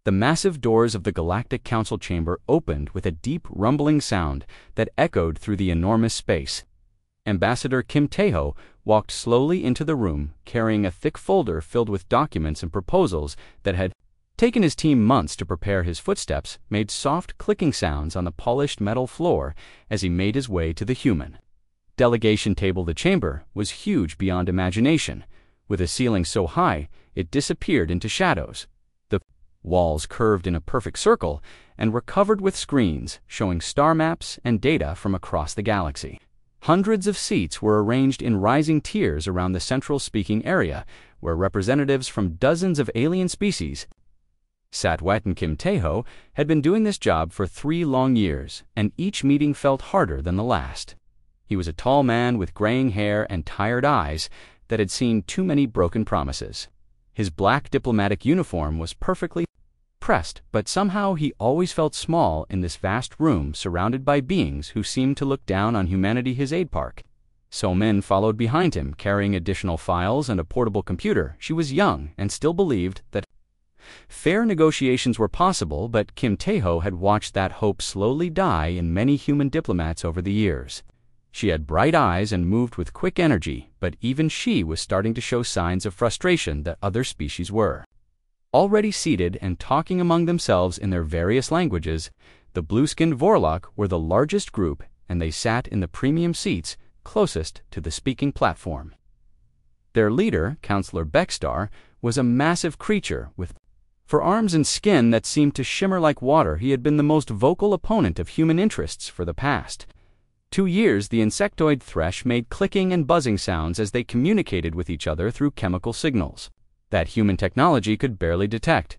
The massive doors of the Galactic Council chamber opened with a deep rumbling sound that echoed through the enormous space. Ambassador Kim Tae-ho walked slowly into the room, carrying a thick folder filled with documents and proposals that had taken his team months to prepare. His footsteps made soft clicking sounds on the polished metal floor as he made his way to the human delegation table. The chamber was huge beyond imagination, with a ceiling so high it disappeared into shadows. The walls curved in a perfect circle and were covered with screens showing star maps and data from across the galaxy. Hundreds of seats were arranged in rising tiers around the central speaking area, where representatives from dozens of alien species sat. And Kim Tae-ho had been doing this job for 3 long years, and each meeting felt harder than the last. He was a tall man with graying hair and tired eyes that had seen too many broken promises. His black diplomatic uniform was perfectly pressed, but somehow he always felt small in this vast room surrounded by beings who seemed to look down on humanity. His aide Park So-min followed behind him, carrying additional files and a portable computer. She was young and still believed that fair negotiations were possible, but Kim Tae-ho had watched that hope slowly die in many human diplomats over the years. She had bright eyes and moved with quick energy, but even she was starting to show signs of frustration that other species were already seated and talking among themselves in their various languages. The blue-skinned Vorlok were the largest group, and they sat in the premium seats closest to the speaking platform. Their leader, Counselor Beckstar, was a massive creature with arms and skin that seemed to shimmer like water. He had been the most vocal opponent of human interests for the past 2 years. The insectoid thresh made clicking and buzzing sounds as they communicated with each other through chemical signals that human technology could barely detect.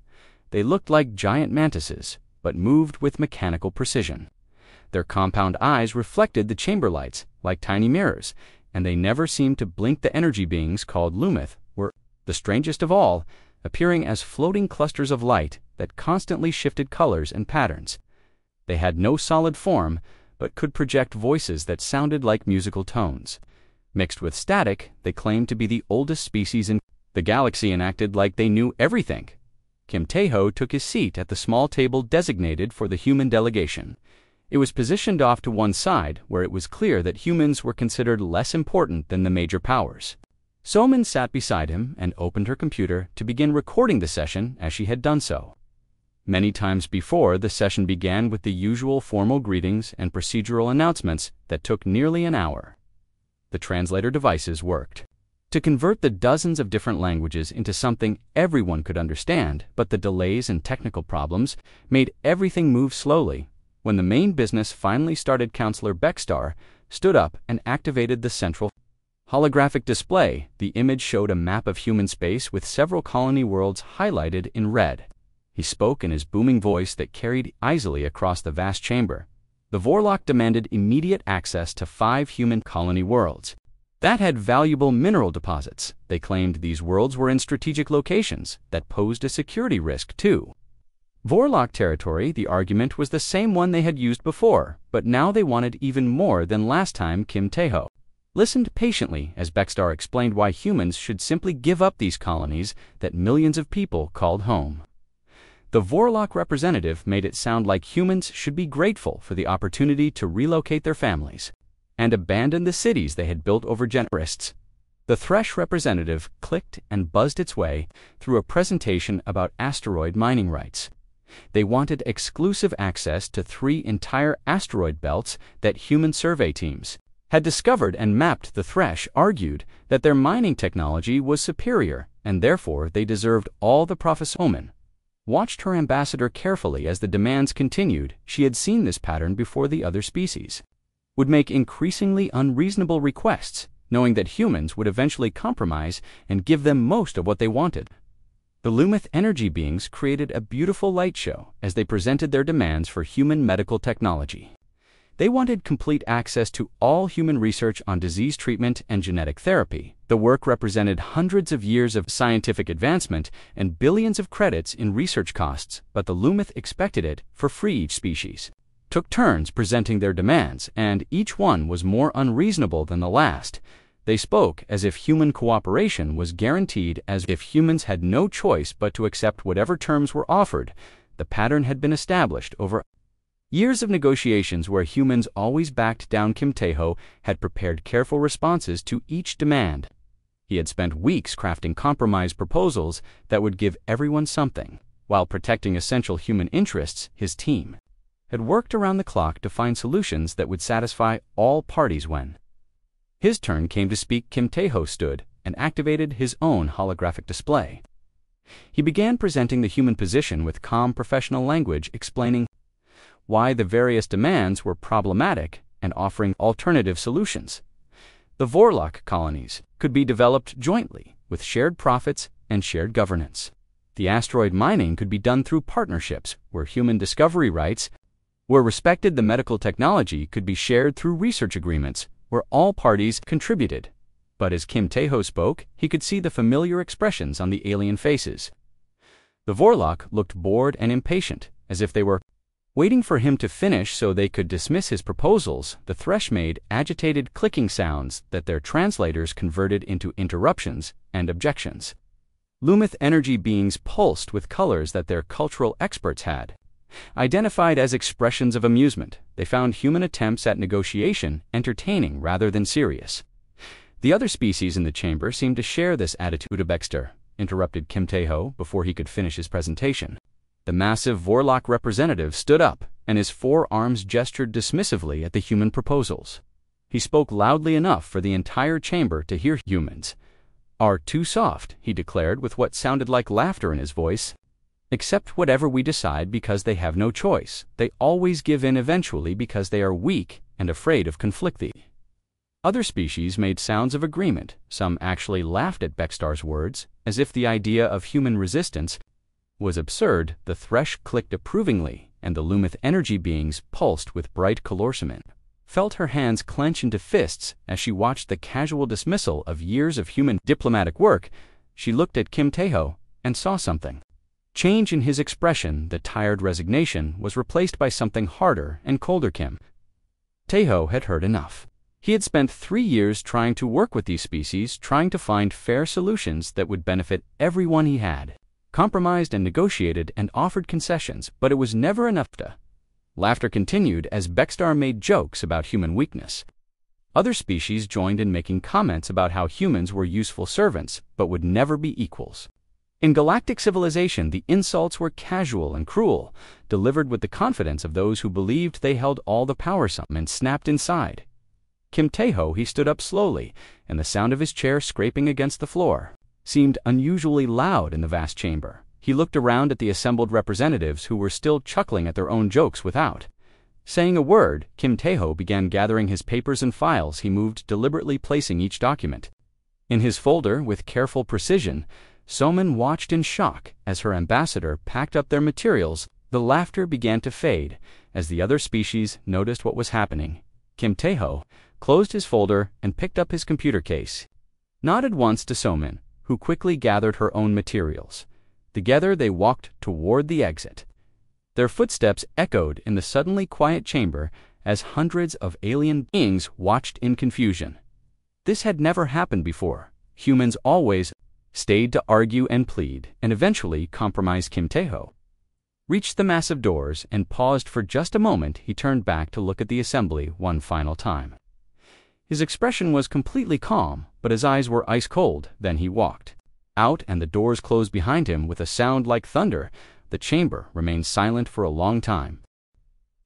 They looked like giant mantises, but moved with mechanical precision. Their compound eyes reflected the chamber lights like tiny mirrors, and they never seemed to blink. The energy beings called Lumith were the strangest of all, appearing as floating clusters of light that constantly shifted colors and patterns. They had no solid form, but could project voices that sounded like musical tones. Mixed with static, they claimed to be the oldest species in the galaxy and acted like they knew everything. Kim Tae-ho took his seat at the small table designated for the human delegation. It was positioned off to one side, where it was clear that humans were considered less important than the major powers. So-min sat beside him and opened her computer to begin recording the session as she had done so many times before. The session began with the usual formal greetings and procedural announcements that took nearly an hour. The translator devices worked to convert the dozens of different languages into something everyone could understand, but the delays and technical problems made everything move slowly. When the main business finally started, Counselor Beckstar stood up and activated the central holographic display. The image showed a map of human space with several colony worlds highlighted in red. He spoke in his booming voice that carried easily across the vast chamber. The Vorlok demanded immediate access to 5 human colony worlds that had valuable mineral deposits. They claimed these worlds were in strategic locations that posed a security risk to Vorlok territory. The argument was the same one they had used before, but now they wanted even more than last time. Kim Tae-ho listened patiently as Beckstar explained why humans should simply give up these colonies that millions of people called home. The Vorlok representative made it sound like humans should be grateful for the opportunity to relocate their families and abandon the cities they had built over generations. The Thresh representative clicked and buzzed its way through a presentation about asteroid mining rights. They wanted exclusive access to 3 entire asteroid belts that human survey teams had discovered and mapped. The Thresh argued that their mining technology was superior, and therefore they deserved all the profits. Omen watched her ambassador carefully as the demands continued. She had seen this pattern before. The other species would make increasingly unreasonable requests, knowing that humans would eventually compromise and give them most of what they wanted. The Lumith energy beings created a beautiful light show as they presented their demands for human medical technology. They wanted complete access to all human research on disease treatment and genetic therapy. The work represented hundreds of years of scientific advancement and billions of credits in research costs, but the Lumith expected it for free. Each species took turns presenting their demands, and each one was more unreasonable than the last. They spoke as if human cooperation was guaranteed, as if humans had no choice but to accept whatever terms were offered. The pattern had been established over years of negotiations where humans always backed down. Kim Tae-ho had prepared careful responses to each demand. He had spent weeks crafting compromise proposals that would give everyone something. While protecting essential human interests, his team had worked around the clock to find solutions that would satisfy all parties. When his turn came to speak, Kim Tae-ho stood and activated his own holographic display. He began presenting the human position with calm professional language, explaining why the various demands were problematic and offering alternative solutions. The Vorlok colonies could be developed jointly with shared profits and shared governance. The asteroid mining could be done through partnerships where human discovery rights were respected. The medical technology could be shared through research agreements where all parties contributed. But as Kim Tae-ho spoke, he could see the familiar expressions on the alien faces. The Vorlok looked bored and impatient, as if they were waiting for him to finish so they could dismiss his proposals. The Thresh made agitated clicking sounds that their translators converted into interruptions and objections. Lumith energy beings pulsed with colors that their cultural experts had identified as expressions of amusement. They found human attempts at negotiation entertaining rather than serious. The other species in the chamber seemed to share this attitude. Baxter interrupted Kim Tae-ho before he could finish his presentation. The massive Vorlok representative stood up, and his forearms gestured dismissively at the human proposals. He spoke loudly enough for the entire chamber to hear. Humans are too soft, he declared with what sounded like laughter in his voice. Accept whatever we decide because they have no choice. They always give in eventually because they are weak and afraid of conflict. The other species made sounds of agreement. Some actually laughed at Bextar's words, as if the idea of human resistance was absurd. The Thresh clicked approvingly, and the Lumith energy beings pulsed with bright colorcement. Felt her hands clench into fists as she watched the casual dismissal of years of human diplomatic work. She looked at Kim Tae-ho and saw something change in his expression. The tired resignation was replaced by something harder and colder. Kim Tae-ho had heard enough. He had spent 3 years trying to work with these species, trying to find fair solutions that would benefit everyone. He had compromised and negotiated and offered concessions, but it was never enough. Laughter continued as Bextar made jokes about human weakness. Other species joined in making comments about how humans were useful servants, but would never be equals. In galactic civilization, the insults were casual and cruel, delivered with the confidence of those who believed they held all the power. Some snapped inside. Kim Tae-ho, he stood up slowly, and the sound of his chair scraping against the floor seemed unusually loud in the vast chamber. He looked around at the assembled representatives who were still chuckling at their own jokes. Without saying a word, Kim Tae-ho began gathering his papers and files. He moved deliberately, placing each document in his folder with careful precision. Somin watched in shock as her ambassador packed up their materials. The laughter began to fade as the other species noticed what was happening. Kim Tae-ho closed his folder and picked up his computer case. Nodded once to Somin, who quickly gathered her own materials. Together they walked toward the exit. Their footsteps echoed in the suddenly quiet chamber as hundreds of alien beings watched in confusion. This had never happened before. Humans always stayed to argue and plead, and eventually compromise. Kim Tae-ho reached the massive doors and paused for just a moment. He turned back to look at the assembly one final time. His expression was completely calm, but his eyes were ice cold. Then he walked out, and the doors closed behind him with a sound like thunder. The chamber remained silent for a long time.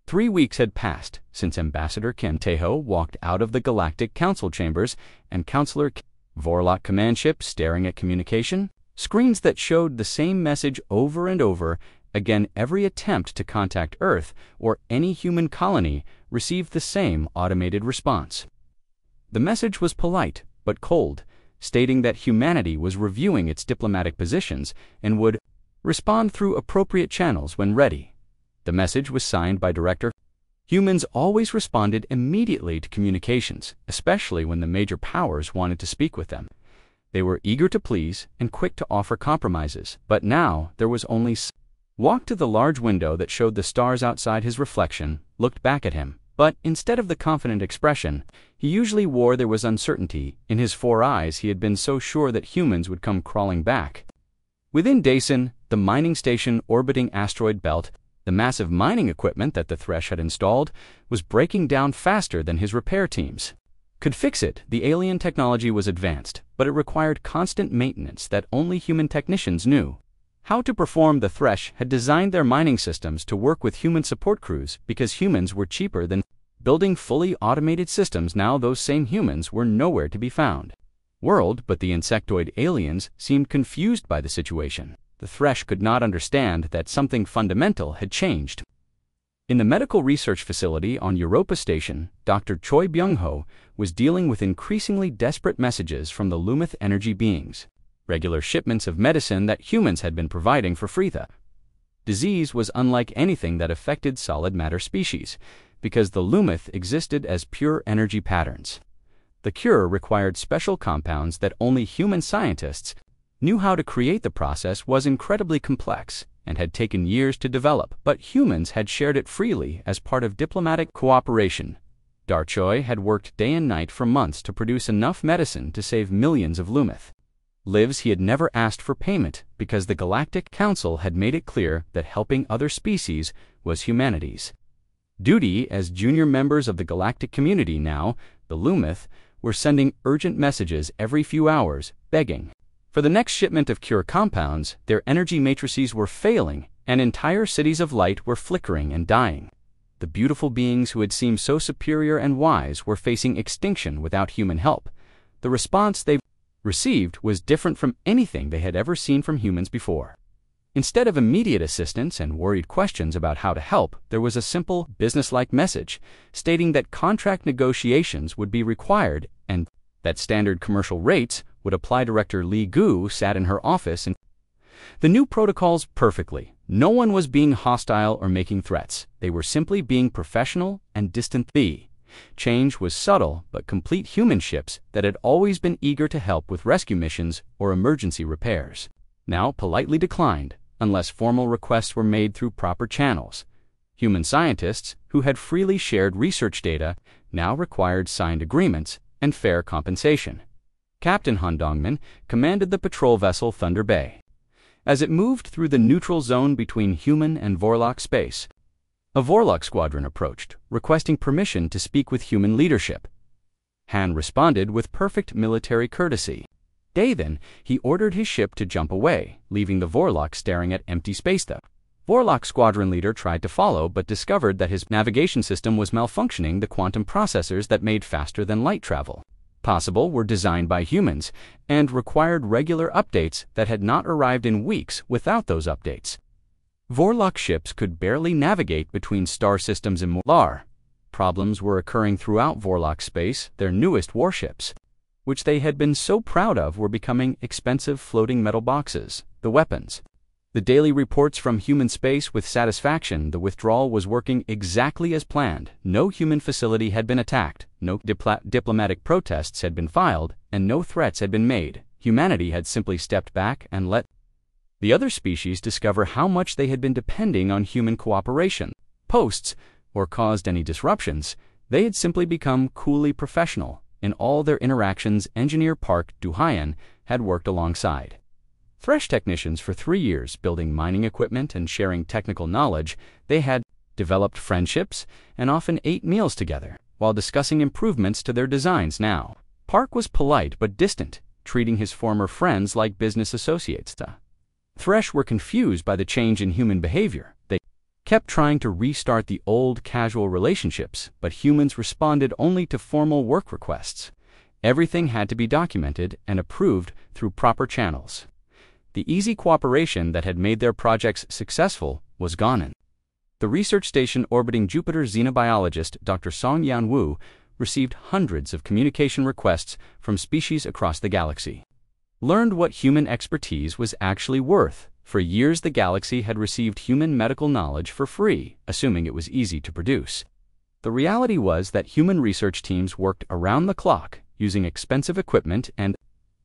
3 weeks had passed since Ambassador Kim Tae-ho walked out of the Galactic Council chambers, and Counselor Vorlok command ship staring at communication screens that showed the same message over and over again. Every attempt to contact Earth or any human colony received the same automated response. The message was polite but cold, stating that humanity was reviewing its diplomatic positions and would respond through appropriate channels when ready. The message was signed by Director. Humans always responded immediately to communications, especially when the major powers wanted to speak with them. They were eager to please and quick to offer compromises, but now there was only walked to the large window that showed the stars outside. His reflection looked back at him, But instead of the confident expression he usually wore, there was uncertainty. In his 4 eyes he had been so sure that humans would come crawling back. Within Dason, the mining station orbiting asteroid belt, the massive mining equipment that the Thresh had installed was breaking down faster than his repair teams could fix it. The alien technology was advanced, but it required constant maintenance that only human technicians knew how to perform. The Thresh had designed their mining systems to work with human support crews because humans were cheaper than building fully automated systems. Now those same humans were nowhere to be found. But the insectoid aliens seemed confused by the situation. The Thresh could not understand that something fundamental had changed. In the medical research facility on Europa Station, Dr. Choi Byung-ho was dealing with increasingly desperate messages from the Lumith energy beings, regular shipments of medicine that humans had been providing for free. The disease was unlike anything that affected solid matter species, because the Lumith existed as pure energy patterns. The cure required special compounds that only human scientists knew how to create. The process was incredibly complex and had taken years to develop, but humans had shared it freely as part of diplomatic cooperation. Darchoi had worked day and night for months to produce enough medicine to save millions of Lumith lives. He had never asked for payment because the Galactic Council had made it clear that helping other species was humanity's duty. As junior members of the galactic community now, the Lumith were sending urgent messages every few hours, begging for the next shipment of cure compounds. Their energy matrices were failing, and entire cities of light were flickering and dying. The beautiful beings who had seemed so superior and wise were facing extinction without human help. The response they received was different from anything they had ever seen from humans before. Instead of immediate assistance and worried questions about how to help, there was a simple, businesslike message stating that contract negotiations would be required and that standard commercial rates would apply. Director Li Gu sat in her office and the new protocols perfectly. No one was being hostile or making threats. They were simply being professional and distant. The change was subtle but complete. Human ships that had always been eager to help with rescue missions or emergency repairs now politely declined unless formal requests were made through proper channels. Human scientists who had freely shared research data now required signed agreements and fair compensation. Captain Han Dongman commanded the patrol vessel Thunder Bay. As it moved through the neutral zone between human and Vorlock space, a Vorlock squadron approached, requesting permission to speak with human leadership. Han responded with perfect military courtesy. Then, he ordered his ship to jump away, leaving the Vorlock staring at empty space. The Vorlock squadron leader tried to follow but discovered that his navigation system was malfunctioning. The quantum processors that made faster than light travel possible were designed by humans and required regular updates that had not arrived in weeks. Without those updates, Vorlock ships could barely navigate between star systems in Molar. Problems were occurring throughout Vorlock space. Their newest warships, which they had been so proud of, were becoming expensive floating metal boxes. The weapons. The daily reports from human space with satisfaction. The withdrawal was working exactly as planned. No human facility had been attacked, no diplomatic protests had been filed, and no threats had been made. Humanity had simply stepped back and let the other species discover how much they had been depending on human cooperation. Posts, or caused any disruptions, they had simply become coolly professional. In all their interactions, Engineer Park Du-Hyen had worked alongside Thresh technicians for 3 years, building mining equipment and sharing technical knowledge. They had developed friendships and often ate meals together while discussing improvements to their designs. Now, Park was polite but distant, treating his former friends like business associates. The Thresh were confused by the change in human behavior. They kept trying to restart the old casual relationships, but humans responded only to formal work requests. Everything had to be documented and approved through proper channels. The easy cooperation that had made their projects successful was gone. The research station orbiting Jupiter xenobiologist Dr. Song Yan-woo received hundreds of communication requests from species across the galaxy. Learned what human expertise was actually worth. For years the galaxy had received human medical knowledge for free, assuming it was easy to produce. The reality was that human research teams worked around the clock, using expensive equipment and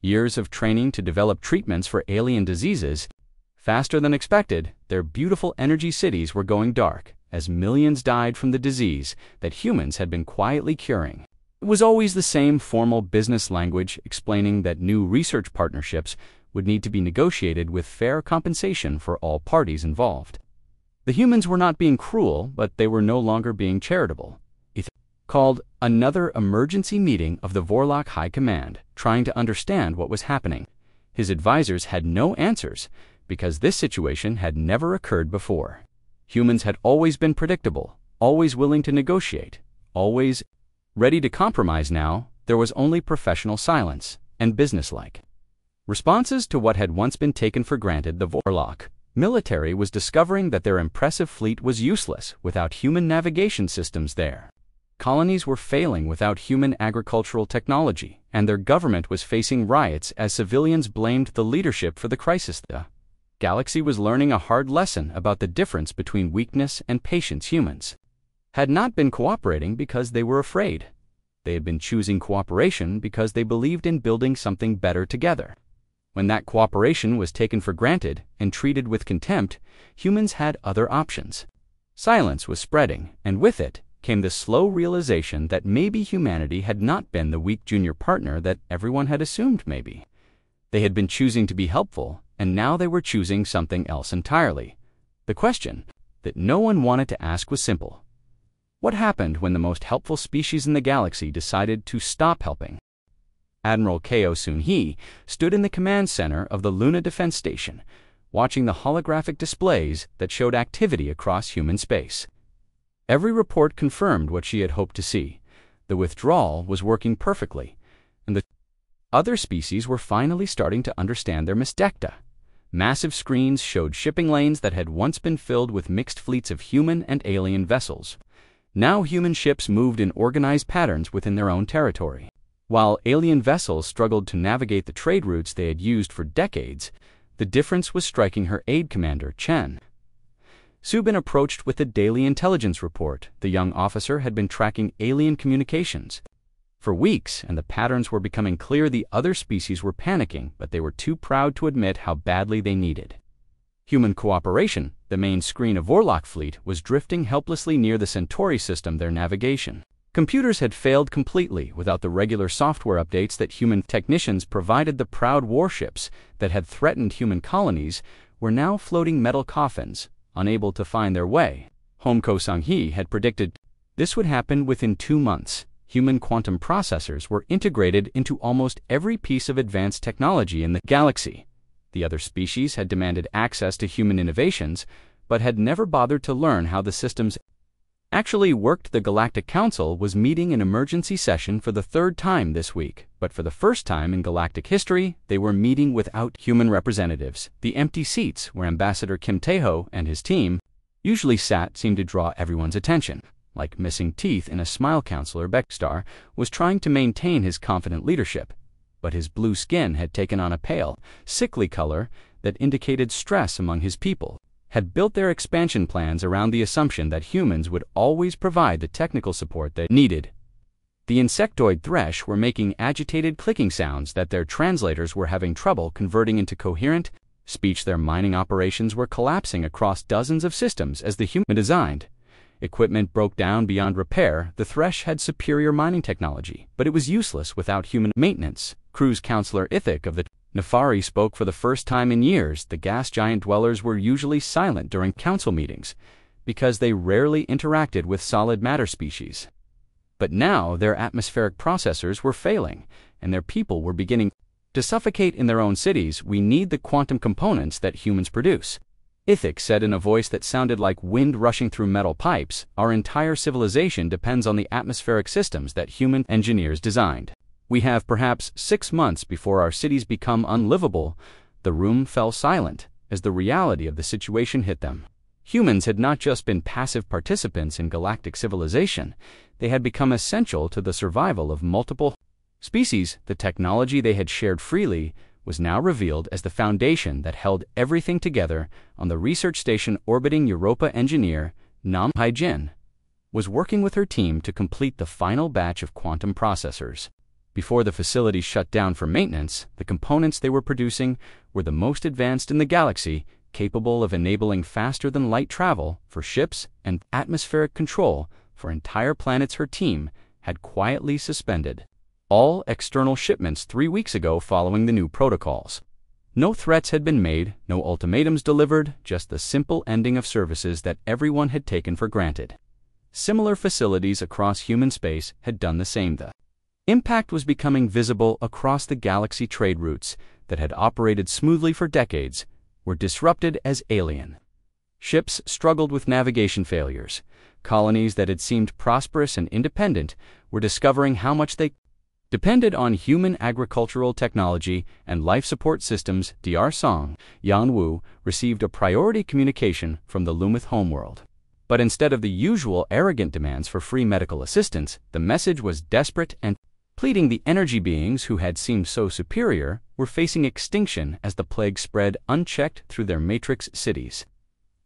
years of training to develop treatments for alien diseases. Faster than expected, their beautiful energy cities were going dark, as millions died from the disease that humans had been quietly curing. It was always the same formal business language explaining that new research partnerships would need to be negotiated with fair compensation for all parties involved. The humans were not being cruel, but they were no longer being charitable. Ithik called another emergency meeting of the Vorlok High Command, trying to understand what was happening. His advisors had no answers, because this situation had never occurred before. Humans had always been predictable, always willing to negotiate, always ready to compromise. Now, there was only professional silence and businesslike responses to what had once been taken for granted. The Vorlok military was discovering that their impressive fleet was useless without human navigation systems there. Colonies were failing without human agricultural technology, and their government was facing riots as civilians blamed the leadership for the crisis. The galaxy was learning a hard lesson about the difference between weakness and patience. Humans had not been cooperating because they were afraid. They had been choosing cooperation because they believed in building something better together. When that cooperation was taken for granted and treated with contempt, humans had other options. Silence was spreading, and with it came the slow realization that maybe humanity had not been the weak junior partner that everyone had assumed. Maybe they had been choosing to be helpful, and now they were choosing something else entirely. The question that no one wanted to ask was simple. What happened when the most helpful species in the galaxy decided to stop helping? Admiral Ko Sun-hee stood in the command center of the Luna Defense Station, watching the holographic displays that showed activity across human space. Every report confirmed what she had hoped to see. The withdrawal was working perfectly, and the other species were finally starting to understand their mistake. Massive screens showed shipping lanes that had once been filled with mixed fleets of human and alien vessels. Now human ships moved in organized patterns within their own territory, while alien vessels struggled to navigate the trade routes they had used for decades. The difference was striking. Her aide commander, Chen Subin, approached with the daily intelligence report. The young officer had been tracking alien communications for weeks, and the patterns were becoming clear. The other species were panicking, but they were too proud to admit how badly they needed human cooperation. The main screen of Vorlok fleet was drifting helplessly near the Centauri system. Their navigation computers had failed completely. Without the regular software updates that human technicians provided, the proud warships that had threatened human colonies were now floating metal coffins, unable to find their way home. Ko Sun-hee had predicted this would happen within 2 months. Human quantum processors were integrated into almost every piece of advanced technology in the galaxy. The other species had demanded access to human innovations, but had never bothered to learn how the systems actually worked. The Galactic Council was meeting in emergency session for the 3rd time this week, but for the first time in galactic history, they were meeting without human representatives. The empty seats where Ambassador Kim Tae-ho and his team usually sat seemed to draw everyone's attention. Like missing teeth in a smile, Counselor Beckstar was trying to maintain his confident leadership, but his blue skin had taken on a pale, sickly color that indicated stress among his people. Had built their expansion plans around the assumption that humans would always provide the technical support they needed. The insectoid thresh were making agitated clicking sounds that their translators were having trouble converting into coherent speech. Their mining operations were collapsing across dozens of systems as the human designed equipment broke down beyond repair. The thresh had superior mining technology, but it was useless without human maintenance. Cruise Counselor Ithik of the Nefari spoke for the first time in years. The gas giant dwellers were usually silent during council meetings because they rarely interacted with solid matter species. But now their atmospheric processors were failing, and their people were beginning to suffocate in their own cities. We need the quantum components that humans produce, Ithik said in a voice that sounded like wind rushing through metal pipes. Our entire civilization depends on the atmospheric systems that human engineers designed. We have perhaps 6 months before our cities become unlivable. The room fell silent as the reality of the situation hit them. Humans had not just been passive participants in galactic civilization, they had become essential to the survival of multiple species. The technology they had shared freely was now revealed as the foundation that held everything together. On the research station orbiting Europa, engineer Nam Haijin was working with her team to complete the final batch of quantum processors. Before the facility shut down for maintenance, the components they were producing were the most advanced in the galaxy, capable of enabling faster-than-light travel for ships and atmospheric control for entire planets her team had quietly suspended all external shipments 3 weeks ago following the new protocols. No threats had been made, no ultimatums delivered, just the simple ending of services that everyone had taken for granted. Similar facilities across human space had done the same. The impact was becoming visible across the galaxy. Trade routes that had operated smoothly for decades were disrupted as alien ships struggled with navigation failures. Colonies that had seemed prosperous and independent were discovering how much they depended on human agricultural technology and life support systems. Dr. Song Yanwu received a priority communication from the Lumith homeworld. But instead of the usual arrogant demands for free medical assistance, the message was desperate and pleading. The energy beings who had seemed so superior were facing extinction as the plague spread unchecked through their matrix cities.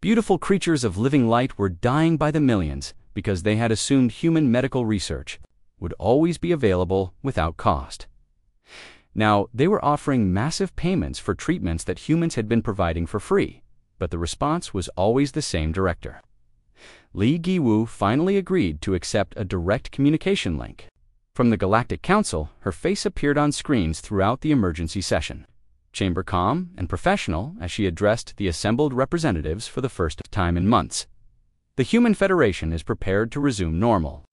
Beautiful creatures of living light were dying by the millions because they had assumed human medical research would always be available without cost. Now, they were offering massive payments for treatments that humans had been providing for free, but the response was always the same. Director Li Giwu finally agreed to accept a direct communication link from the Galactic Council. Her face appeared on screens throughout the emergency session. Chamber calm and professional as she addressed the assembled representatives for the first time in months. The Human Federation is prepared to resume normal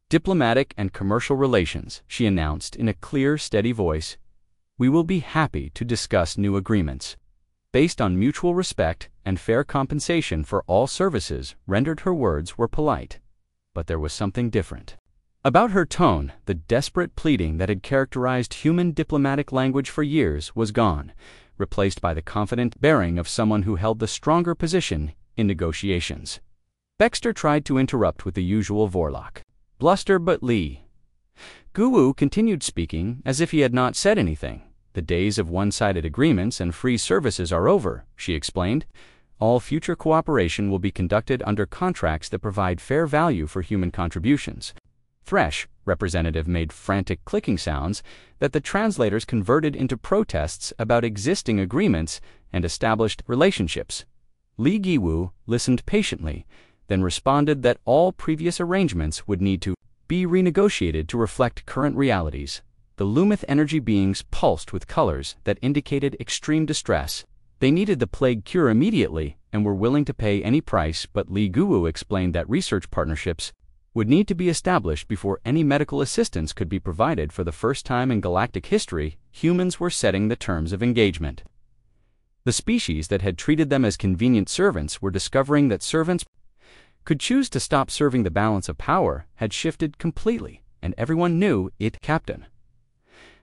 diplomatic and commercial relations, she announced in a clear, steady voice. We will be happy to discuss new agreements based on mutual respect and fair compensation for all services rendered. Her words were polite, but there was something different about her tone. The desperate pleading that had characterized human diplomatic language for years was gone, replaced by the confident bearing of someone who held the stronger position in negotiations. Baxter tried to interrupt with the usual Vorlock bluster, but Li Giwu continued speaking as if he had not said anything. The days of one-sided agreements and free services are over, she explained. All future cooperation will be conducted under contracts that provide fair value for human contributions. Thresh, representative, made frantic clicking sounds that the translators converted into protests about existing agreements and established relationships. Li Giwu listened patiently, then responded that all previous arrangements would need to be renegotiated to reflect current realities. The Lumith energy beings pulsed with colors that indicated extreme distress. They needed the plague cure immediately and were willing to pay any price, but Li Giwu explained that research partnerships would need to be established before any medical assistance could be provided. For the first time in galactic history, humans were setting the terms of engagement. The species that had treated them as convenient servants were discovering that servants could choose to stop serving. The balance of power had shifted completely, and everyone knew it. Captain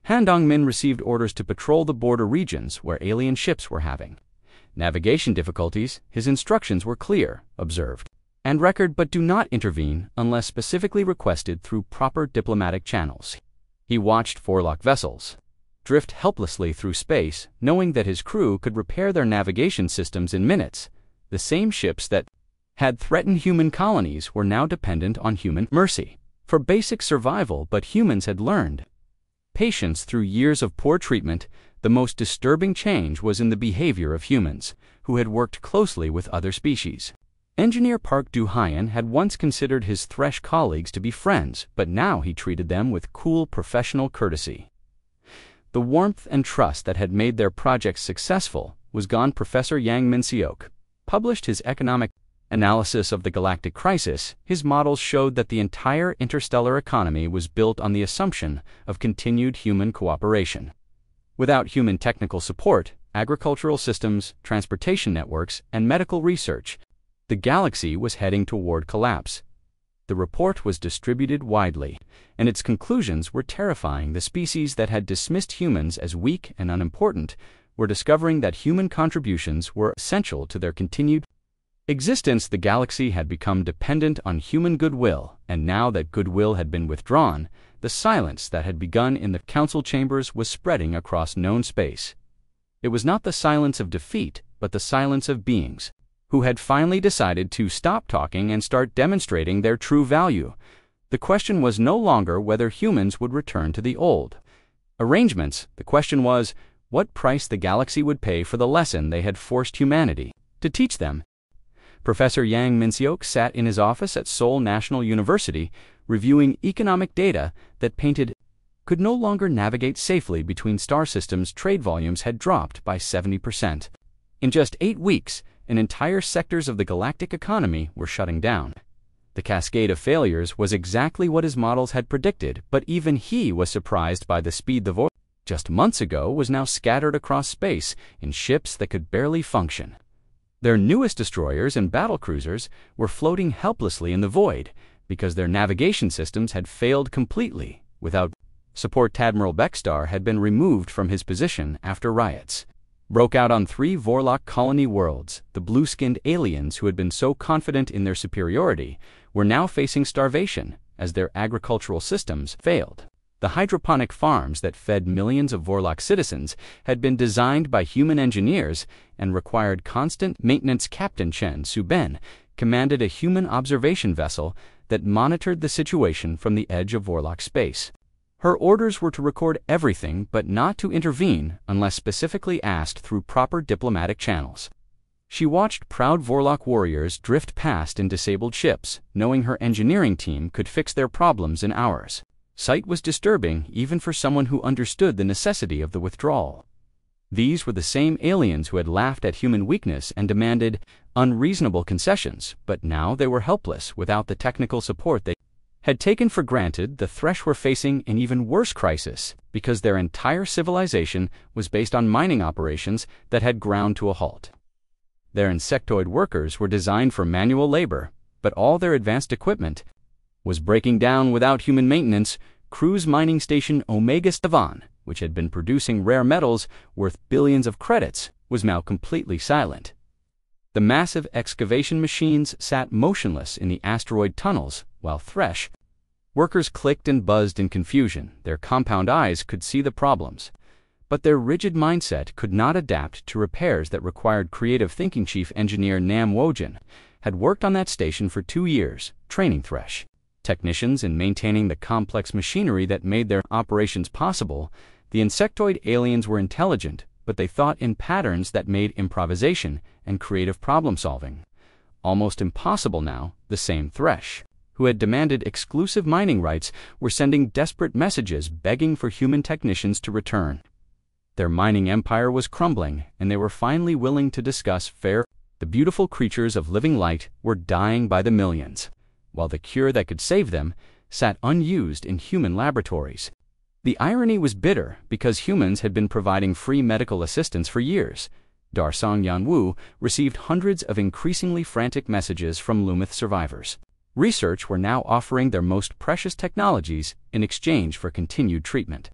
Han Dongmin received orders to patrol the border regions where alien ships were having navigation difficulties. His instructions were clear: observe and record, but do not intervene unless specifically requested through proper diplomatic channels. He watched Vorlock vessels drift helplessly through space, knowing that his crew could repair their navigation systems in minutes. The same ships that had threatened human colonies were now dependent on human mercy for basic survival, but humans had learned patience through years of poor treatment. The most disturbing change was in the behavior of humans, who had worked closely with other species. Engineer Park Du-Hyen had once considered his Thresh colleagues to be friends, but now he treated them with cool professional courtesy. The warmth and trust that had made their projects successful was gone. Professor Yang Min-seok published his economic analysis of the galactic crisis. His models showed that the entire interstellar economy was built on the assumption of continued human cooperation. Without human technical support, agricultural systems, transportation networks, and medical research, the galaxy was heading toward collapse. The report was distributed widely, and its conclusions were terrifying. The species that had dismissed humans as weak and unimportant were discovering that human contributions were essential to their continued existence. The galaxy had become dependent on human goodwill, and now that goodwill had been withdrawn, the silence that had begun in the council chambers was spreading across known space. It was not the silence of defeat, but the silence of beings who had finally decided to stop talking and start demonstrating their true value. The question was no longer whether humans would return to the old arrangements. The question was what price the galaxy would pay for the lesson they had forced humanity to teach them. Professor Yang Minseok sat in his office at Seoul National University, reviewing economic data that painted could no longer navigate safely between star systems. Trade volumes had dropped by 70%. In just 8 weeks, entire sectors of the galactic economy were shutting down. The cascade of failures was exactly what his models had predicted, but even he was surprised by the speed the void, just months ago, was now scattered across space in ships that could barely function. Their newest destroyers and battlecruisers were floating helplessly in the void because their navigation systems had failed completely. Without support, Admiral Beckstar had been removed from his position after riots broke out on 3 Vorlok colony worlds. The blue-skinned aliens who had been so confident in their superiority were now facing starvation as their agricultural systems failed. The hydroponic farms that fed millions of Vorlok citizens had been designed by human engineers and required constant maintenance. Captain Chen Su-ben commanded a human observation vessel that monitored the situation from the edge of Vorlok space. Her orders were to record everything but not to intervene unless specifically asked through proper diplomatic channels. She watched proud Vorlok warriors drift past in disabled ships, knowing her engineering team could fix their problems in hours. Sight was disturbing even for someone who understood the necessity of the withdrawal. These were the same aliens who had laughed at human weakness and demanded unreasonable concessions, but now they were helpless without the technical support they had taken for granted. The Thresh were facing an even worse crisis because their entire civilization was based on mining operations that had ground to a halt. Their insectoid workers were designed for manual labor, but all their advanced equipment was breaking down without human maintenance. Cruise mining station Omega 7, which had been producing rare metals worth billions of credits, was now completely silent. The massive excavation machines sat motionless in the asteroid tunnels, while Thresh workers clicked and buzzed in confusion. Their compound eyes could see the problems, but their rigid mindset could not adapt to repairs that required creative thinking. Chief Engineer Nam Wojin had worked on that station for 2 years, training Thresh technicians in maintaining the complex machinery that made their operations possible. The insectoid aliens were intelligent, but they thought in patterns that made improvisation and creative problem-solving almost impossible now. The same Thresh who had demanded exclusive mining rights were sending desperate messages begging for human technicians to return. Their mining empire was crumbling, and they were finally willing to discuss fair. The beautiful creatures of living light were dying by the millions, while the cure that could save them sat unused in human laboratories. The irony was bitter because humans had been providing free medical assistance for years. Darsong Yanwu received hundreds of increasingly frantic messages from Lumith survivors. Research were now offering their most precious technologies in exchange for continued treatment.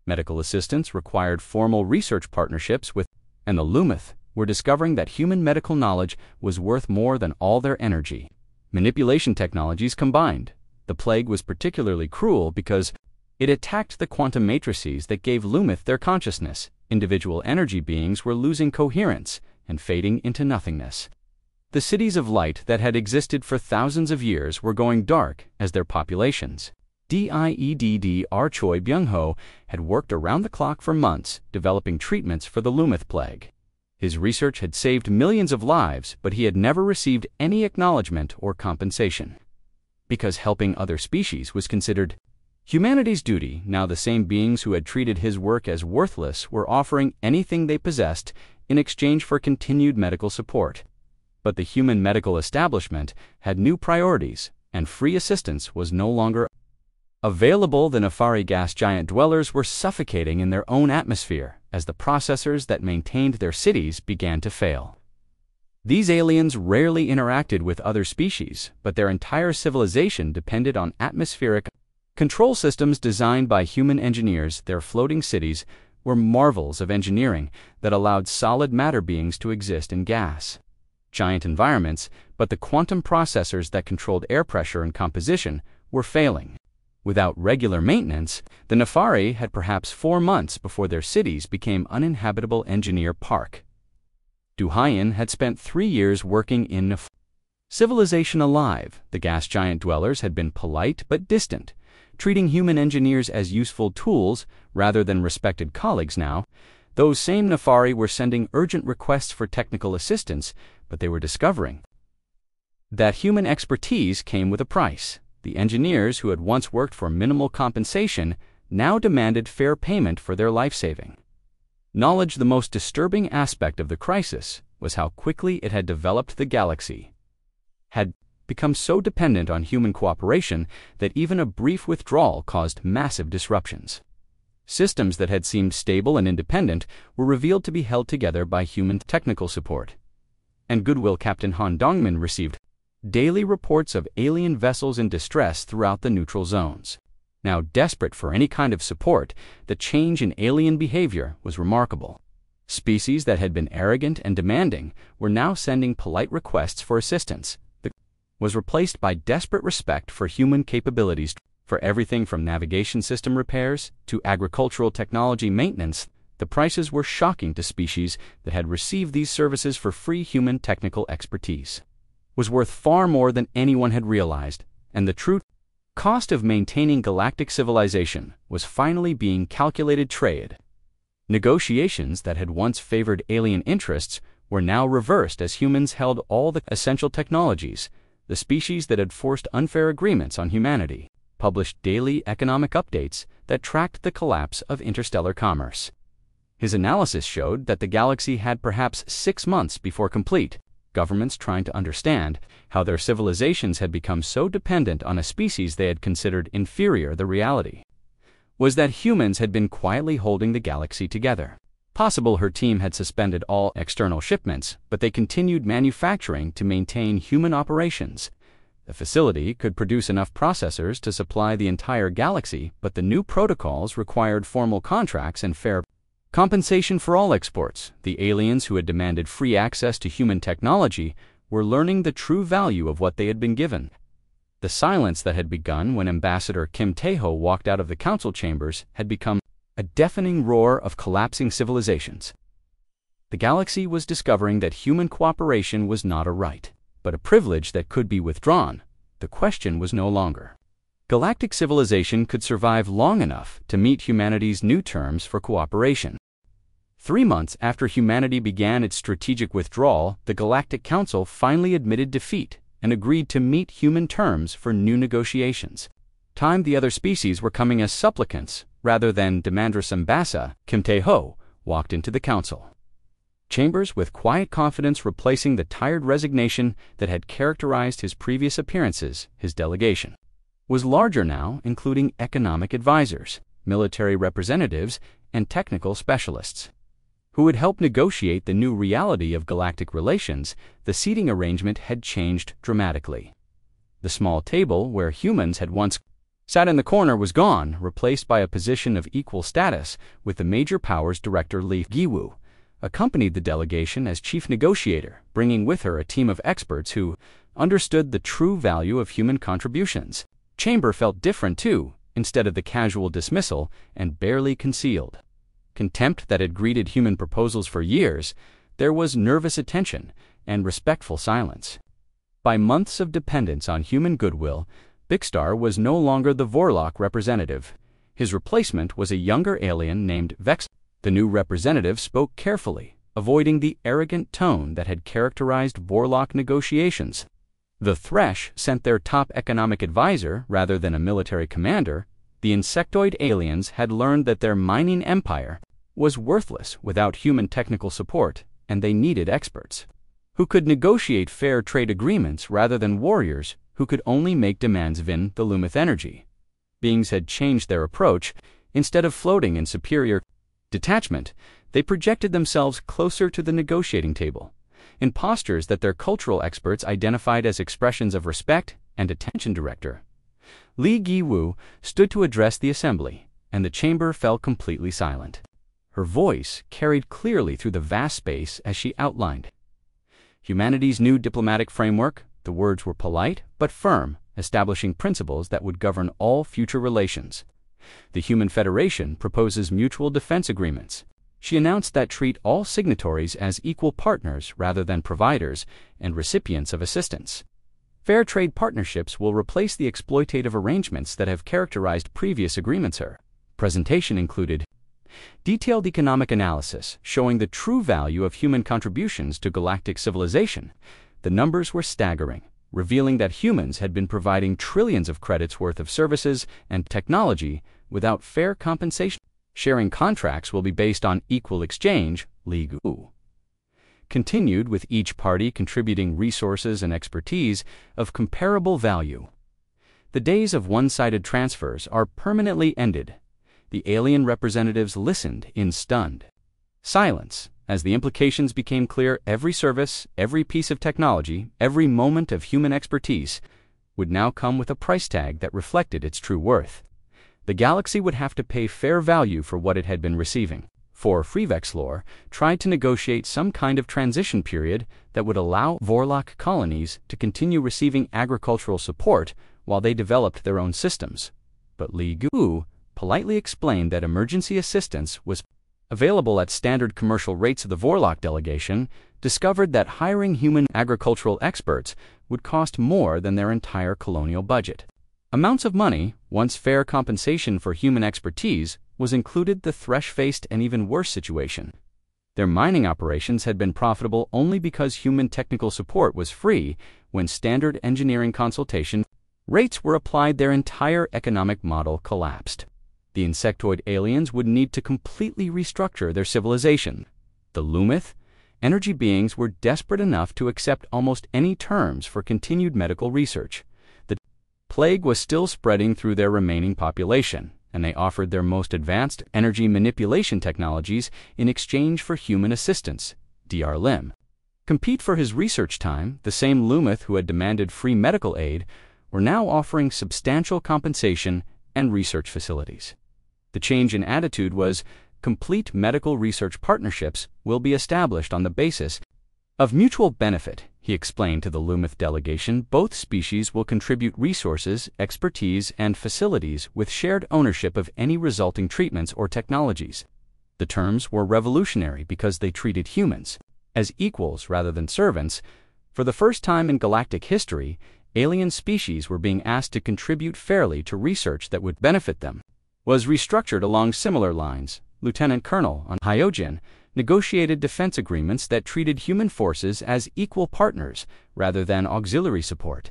Medical assistants required formal research partnerships with, and the Lumith were discovering that human medical knowledge was worth more than all their energy. Manipulation technologies combined. The plague was particularly cruel because it attacked the quantum matrices that gave Lumith their consciousness. Individual energy beings were losing coherence and fading into nothingness. The cities of light that had existed for thousands of years were going dark as their populations. Dieddr Choi Byung-ho had worked around the clock for months developing treatments for the Lumith plague. His research had saved millions of lives, but he had never received any acknowledgement or compensation. Because helping other species was considered humanity's duty, now the same beings who had treated his work as worthless were offering anything they possessed in exchange for continued medical support. But the human medical establishment had new priorities, and free assistance was no longer available. The Nefari gas giant dwellers were suffocating in their own atmosphere as the processors that maintained their cities began to fail. These aliens rarely interacted with other species, but their entire civilization depended on atmospheric control systems designed by human engineers. Their floating cities were marvels of engineering that allowed solid matter beings to exist in gas giant environments, but the quantum processors that controlled air pressure and composition were failing. Without regular maintenance, the Nefari had perhaps 4 months before their cities became uninhabitable. Engineer Park Du Haiyan had spent 3 years working in Nefari. Civilization alive, the gas giant dwellers had been polite but distant, treating human engineers as useful tools rather than respected colleagues. Now, those same Nefari were sending urgent requests for technical assistance, but they were discovering that human expertise came with a price. The engineers who had once worked for minimal compensation now demanded fair payment for their life-saving knowledge. The most disturbing aspect of the crisis was how quickly it had developed. The galaxy had become so dependent on human cooperation that even a brief withdrawal caused massive disruptions. Systems that had seemed stable and independent were revealed to be held together by human technical support and goodwill. Captain Han Dongmin received daily reports of alien vessels in distress throughout the neutral zones. Now desperate for any kind of support, the change in alien behavior was remarkable. Species that had been arrogant and demanding were now sending polite requests for assistance. The was replaced by desperate respect for human capabilities. For everything from navigation system repairs to agricultural technology maintenance, the prices were shocking to species that had received these services for free. Human technical expertise was worth far more than anyone had realized, and the true cost of maintaining galactic civilization was finally being calculated. Trade negotiations that had once favored alien interests were now reversed as humans held all the essential technologies. The species that had forced unfair agreements on humanity published daily economic updates that tracked the collapse of interstellar commerce. His analysis showed that the galaxy had perhaps 6 months before complete. Governments trying to understand how their civilizations had become so dependent on a species they had considered inferior. The reality was that humans had been quietly holding the galaxy together. Possible her team had suspended all external shipments, but they continued manufacturing to maintain human operations. The facility could produce enough processors to supply the entire galaxy, but the new protocols required formal contracts and fair compensation for all exports. The aliens who had demanded free access to human technology were learning the true value of what they had been given. The silence that had begun when Ambassador Kim Tae-ho walked out of the council chambers had become a deafening roar of collapsing civilizations. The galaxy was discovering that human cooperation was not a right, but a privilege that could be withdrawn. The question was no longer galactic civilization could survive long enough to meet humanity's new terms for cooperation. 3 months after humanity began its strategic withdrawal, the Galactic Council finally admitted defeat and agreed to meet human terms for new negotiations. The other species were coming as supplicants rather than demanders. Ambassador Kim Tae-ho walked into the council chambers with quiet confidence, replacing the tired resignation that had characterized his previous appearances. His delegation was larger now, including economic advisors, military representatives, and technical specialists who would help negotiate the new reality of galactic relations. The seating arrangement had changed dramatically. The small table where humans had once sat in the corner was gone, replaced by a position of equal status with the major powers director. Lee Gi-woo accompanied the delegation as chief negotiator, bringing with her a team of experts who understood the true value of human contributions. Chamber felt different too. Instead of the casual dismissal and barely concealed contempt that had greeted human proposals for years, there was nervous attention and respectful silence. By months of dependence on human goodwill, Bixstar was no longer the Vorlock representative. His replacement was a younger alien named Vex. The new representative spoke carefully, avoiding the arrogant tone that had characterized Vorlock negotiations. The Thresh sent their top economic advisor rather than a military commander. The insectoid aliens had learned that their mining empire was worthless without human technical support, and they needed experts who could negotiate fair trade agreements rather than warriors who could only make demands. Vin, the Lumith energy beings had changed their approach. Instead of floating in superior detachment, they projected themselves closer to the negotiating table, in postures that their cultural experts identified as expressions of respect and attention. Director Lee Gi-woo stood to address the assembly, and the chamber fell completely silent. Her voice carried clearly through the vast space as she outlined humanity's new diplomatic framework. The words were polite but firm, establishing principles that would govern all future relations. The Human Federation proposes mutual defense agreements. She announced that treat all signatories as equal partners rather than providers and recipients of assistance. Fair trade partnerships will replace the exploitative arrangements that have characterized previous agreements. Her presentation included detailed economic analysis showing the true value of human contributions to galactic civilization. The numbers were staggering, revealing that humans had been providing trillions of credits worth of services and technology without fair compensation. Sharing contracts will be based on equal exchange, Li Gu continued, with each party contributing resources and expertise of comparable value. The days of one-sided transfers are permanently ended. The alien representatives listened in stunned silence. As the implications became clear, every service, every piece of technology, every moment of human expertise would now come with a price tag that reflected its true worth. The galaxy would have to pay fair value for what it had been receiving. For Frevexlor tried to negotiate some kind of transition period that would allow Vorlock colonies to continue receiving agricultural support while they developed their own systems. But Li Gu politely explained that emergency assistance was available at standard commercial rates. Of the Vorlock delegation discovered that hiring human agricultural experts would cost more than their entire colonial budget. Amounts of money, once fair compensation for human expertise, was included. The Thresh faced an even worse situation. Their mining operations had been profitable only because human technical support was free. When standard engineering consultation rates were applied, their entire economic model collapsed. The insectoid aliens would need to completely restructure their civilization. The Lumith energy beings were desperate enough to accept almost any terms for continued medical research. The plague was still spreading through their remaining population, and they offered their most advanced energy manipulation technologies in exchange for human assistance. Dr. Lim compete for his research time. The same Lumith who had demanded free medical aid were now offering substantial compensation and research facilities. The change in attitude was, complete medical research partnerships will be established on the basis of mutual benefit, he explained to the Lumith delegation. Both species will contribute resources, expertise, and facilities with shared ownership of any resulting treatments or technologies. The terms were revolutionary because they treated humans as equals rather than servants. For the first time in galactic history, alien species were being asked to contribute fairly to research that would benefit them. Was restructured along similar lines. Lieutenant Colonel on Hyojin negotiated defense agreements that treated human forces as equal partners rather than auxiliary support.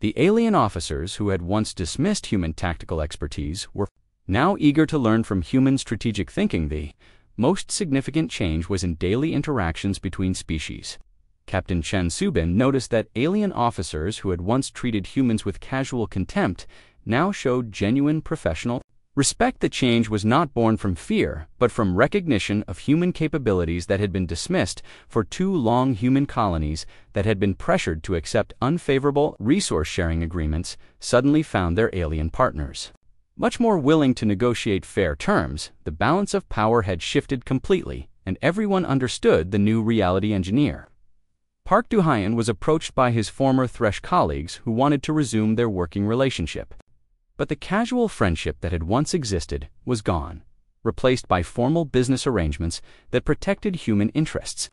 The alien officers who had once dismissed human tactical expertise were now eager to learn from human strategic thinking. The most significant change was in daily interactions between species. Captain Chen Subin noticed that alien officers who had once treated humans with casual contempt now showed genuine professional respect. The change was not born from fear, but from recognition of human capabilities that had been dismissed for too long. Human colonies that had been pressured to accept unfavorable resource-sharing agreements suddenly found their alien partners much more willing to negotiate fair terms. The balance of power had shifted completely, and everyone understood the new reality. Engineer Park Du-Hyen was approached by his former Thresh colleagues who wanted to resume their working relationship. But the casual friendship that had once existed was gone, replaced by formal business arrangements that protected human interests.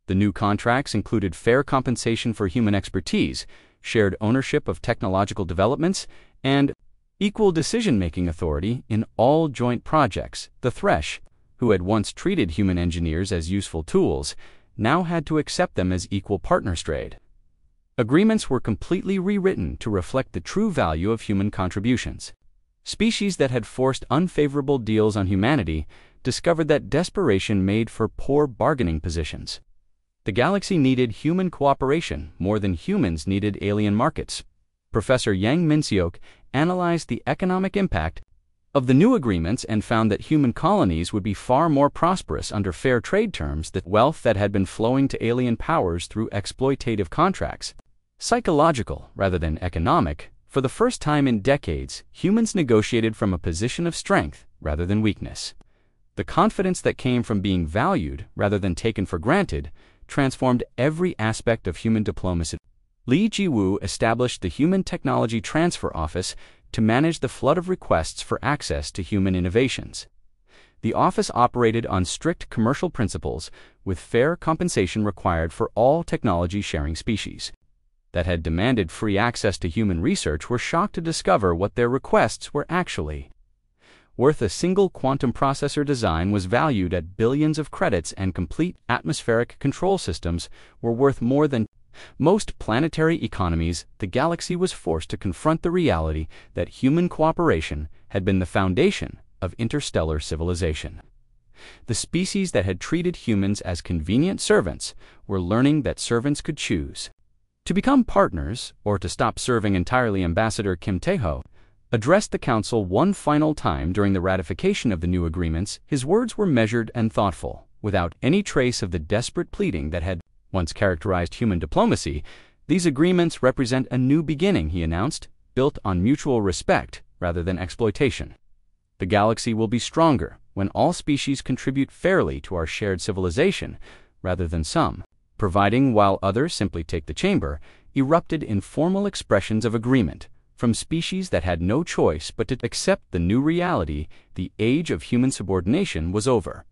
The new contracts included fair compensation for human expertise, shared ownership of technological developments, and equal decision-making authority in all joint projects. The Thresh, who had once treated human engineers as useful tools, now had to accept them as equal partners. Trade agreements were completely rewritten to reflect the true value of human contributions. Species that had forced unfavorable deals on humanity discovered that desperation made for poor bargaining positions. The galaxy needed human cooperation more than humans needed alien markets. Professor Yang Minseok analyzed the economic impact of the new agreements and found that human colonies would be far more prosperous under fair trade terms. The wealth that had been flowing to alien powers through exploitative contracts, psychological rather than economic. For the first time in decades, humans negotiated from a position of strength rather than weakness. The confidence that came from being valued rather than taken for granted transformed every aspect of human diplomacy. Li Jiwu established the Human Technology Transfer Office to manage the flood of requests for access to human innovations. The office operated on strict commercial principles with fair compensation required for all technology-sharing species that had demanded free access to human research were shocked to discover what their requests were actually worth a single quantum processor design was valued at billions of credits, and complete atmospheric control systems were worth more than most planetary economies. The galaxy was forced to confront the reality that human cooperation had been the foundation of interstellar civilization. The species that had treated humans as convenient servants were learning that servants could choose to become partners or to stop serving entirely. Ambassador Kim Tae-ho addressed the council one final time during the ratification of the new agreements. His words were measured and thoughtful, without any trace of the desperate pleading that had once characterized human diplomacy. "These agreements represent a new beginning," he announced, "built on mutual respect rather than exploitation. The galaxy will be stronger when all species contribute fairly to our shared civilization rather than some providing while others simply take the chamber." Erupted in formal expressions of agreement from species that had no choice but to accept the new reality. The age of human subordination was over,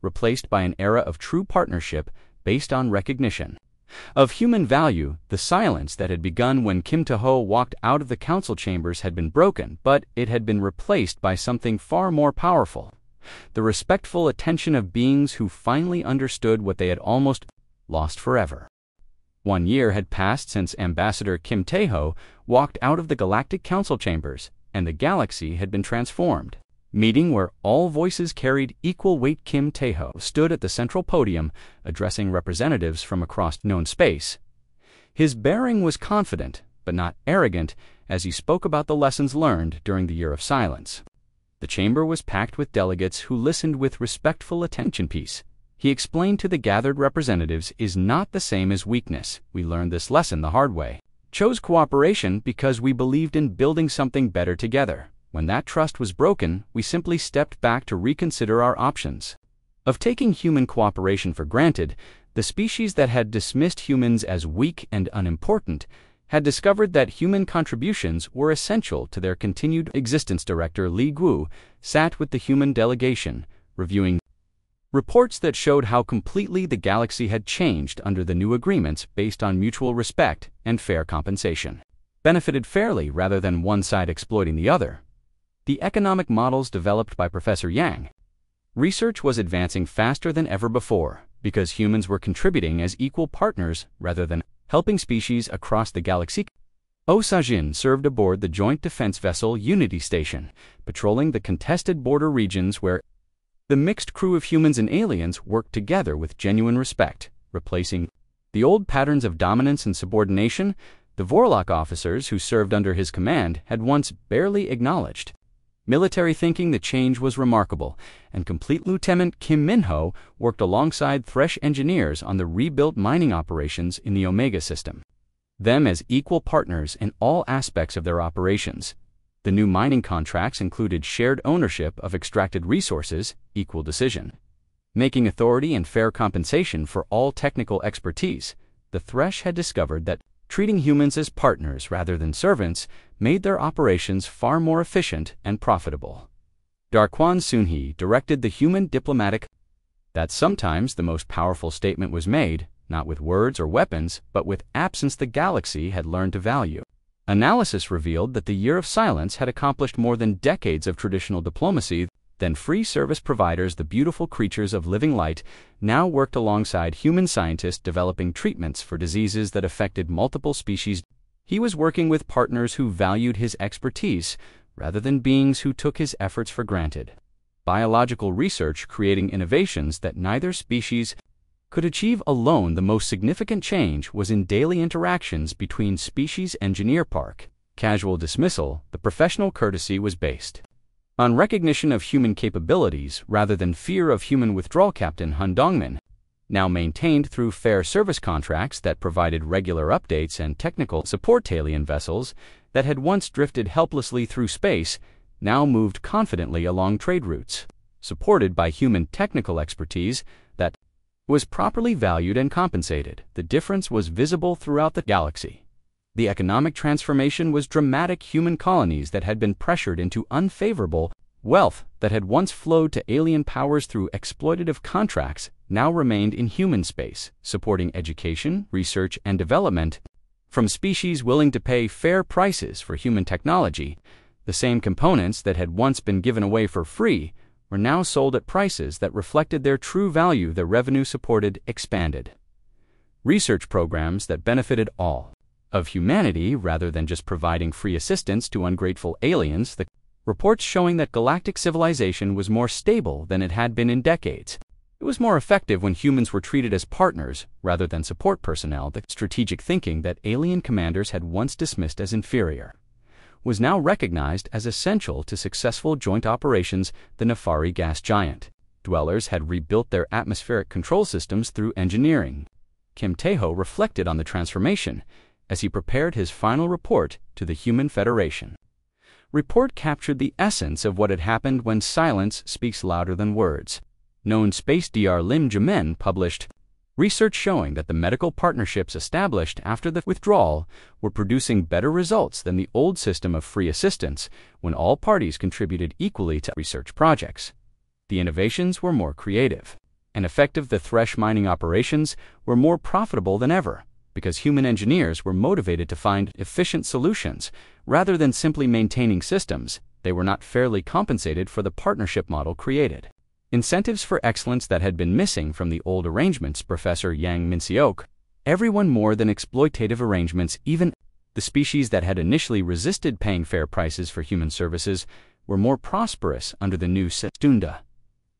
replaced by an era of true partnership based on recognition of human value. The silence that had begun when Kim Tae-ho walked out of the council chambers had been broken, but it had been replaced by something far more powerful: the respectful attention of beings who finally understood what they had almost lost forever. 1 year had passed since Ambassador Kim Tae-ho walked out of the Galactic Council chambers, and the galaxy had been transformed. Meeting where all voices carried equal weight. Kim Tae-ho stood at the central podium, addressing representatives from across known space. His bearing was confident, but not arrogant, as he spoke about the lessons learned during the year of silence. The chamber was packed with delegates who listened with respectful attention. Peace, he explained to the gathered representatives, is not the same as weakness. We learned this lesson the hard way. Chose cooperation because we believed in building something better together. When that trust was broken, we simply stepped back to reconsider our options. Of taking human cooperation for granted, the species that had dismissed humans as weak and unimportant had discovered that human contributions were essential to their continued existence. Director Lee Gu sat with the human delegation, reviewing reports that showed how completely the galaxy had changed under the new agreements based on mutual respect and fair compensation. Benefited fairly rather than one side exploiting the other. The economic models developed by Professor Yang. Research was advancing faster than ever before because humans were contributing as equal partners rather than helping species across the galaxy. Oh Sa-jin served aboard the joint defense vessel Unity Station, patrolling the contested border regions where the mixed crew of humans and aliens worked together with genuine respect, replacing the old patterns of dominance and subordination the Vorlock officers who served under his command had once barely acknowledged. Military thinking. The change was remarkable and complete. Lieutenant Kim Min-ho worked alongside Thresh engineers on the rebuilt mining operations in the Omega system. Them as equal partners in all aspects of their operations. The new mining contracts included shared ownership of extracted resources, equal decision making authority, and fair compensation for all technical expertise. The Thresh had discovered that treating humans as partners rather than servants made their operations far more efficient and profitable. Darkwan Soon-hee directed the human diplomatic that sometimes the most powerful statement was made, not with words or weapons, but with absence the galaxy had learned to value. Analysis revealed that the year of silence had accomplished more than decades of traditional diplomacy. Then free service providers, the beautiful creatures of living light, now worked alongside human scientists developing treatments for diseases that affected multiple species. He was working with partners who valued his expertise rather than beings who took his efforts for granted. Biological research creating innovations that neither species could achieve alone. The most significant change was in daily interactions between species. Engineer Park. Casual dismissal. The professional courtesy was based on recognition of human capabilities rather than fear of human withdrawal. Captain Han Dongmin, now maintained through fair service contracts that provided regular updates and technical support. Alien vessels that had once drifted helplessly through space now moved confidently along trade routes, supported by human technical expertise that was properly valued and compensated. The difference was visible throughout the galaxy. The economic transformation was dramatic. Human colonies that had been pressured into unfavorable wealth that had once flowed to alien powers through exploitative contracts now remained in human space, supporting education, research, and development. From species willing to pay fair prices for human technology, The same components that had once been given away for free were now sold at prices that reflected their true value. The revenue-supported expanded research programs that benefited all of humanity rather than just providing free assistance to ungrateful aliens. The reports showing that galactic civilization was more stable than it had been in decades. It was more effective when humans were treated as partners rather than support personnel. The strategic thinking that alien commanders had once dismissed as inferior was now recognized as essential to successful joint operations. The Nefari gas giant dwellers had rebuilt their atmospheric control systems through engineering. Kim Tae-ho reflected on the transformation as he prepared his final report to the Human Federation. Report captured the essence of what had happened when silence speaks louder than words. Known space Dr. Lim Jamin published research showing that the medical partnerships established after the withdrawal were producing better results than the old system of free assistance when all parties contributed equally to research projects. The innovations were more creative and effective. The thresh mining operations were more profitable than ever because human engineers were motivated to find efficient solutions rather than simply maintaining systems. They were not fairly compensated for the partnership model created incentives for excellence that had been missing from the old arrangements. Professor Yang Min-seok, everyone more than exploitative arrangements. Even the species that had initially resisted paying fair prices for human services were more prosperous under the new Stunda.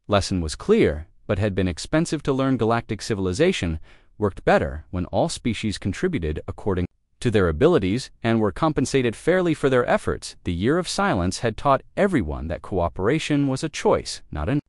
Lesson was clear, but had been expensive to learn. Galactic civilization worked better when all species contributed according to their abilities and were compensated fairly for their efforts. The year of silence had taught everyone that cooperation was a choice, not an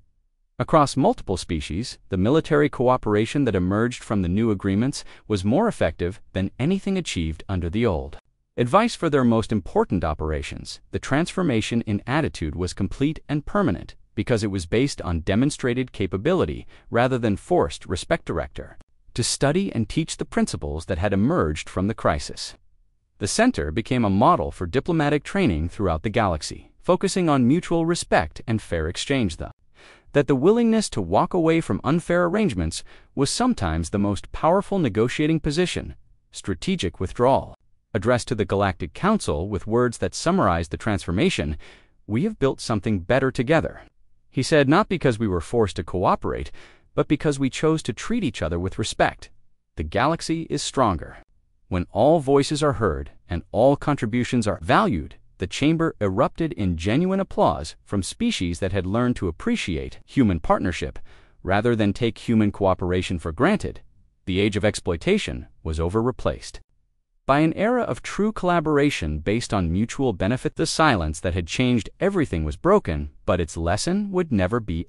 across multiple species. The military cooperation that emerged from the new agreements was more effective than anything achieved under the old. Advice for their most important operations. The transformation in attitude was complete and permanent because it was based on demonstrated capability rather than forced respect. Director to study and teach the principles that had emerged from the crisis. The center became a model for diplomatic training throughout the galaxy, focusing on mutual respect and fair exchange. That the willingness to walk away from unfair arrangements was sometimes the most powerful negotiating position. Strategic withdrawal. Addressed to the Galactic Council with words that summarized the transformation, "We have built something better together," he said, "not because we were forced to cooperate, but because we chose to treat each other with respect. The galaxy is stronger when all voices are heard and all contributions are valued." The chamber erupted in genuine applause from species that had learned to appreciate human partnership rather than take human cooperation for granted. The age of exploitation was replaced by an era of true collaboration based on mutual benefit. The silence that had changed everything was broken, but its lesson would never be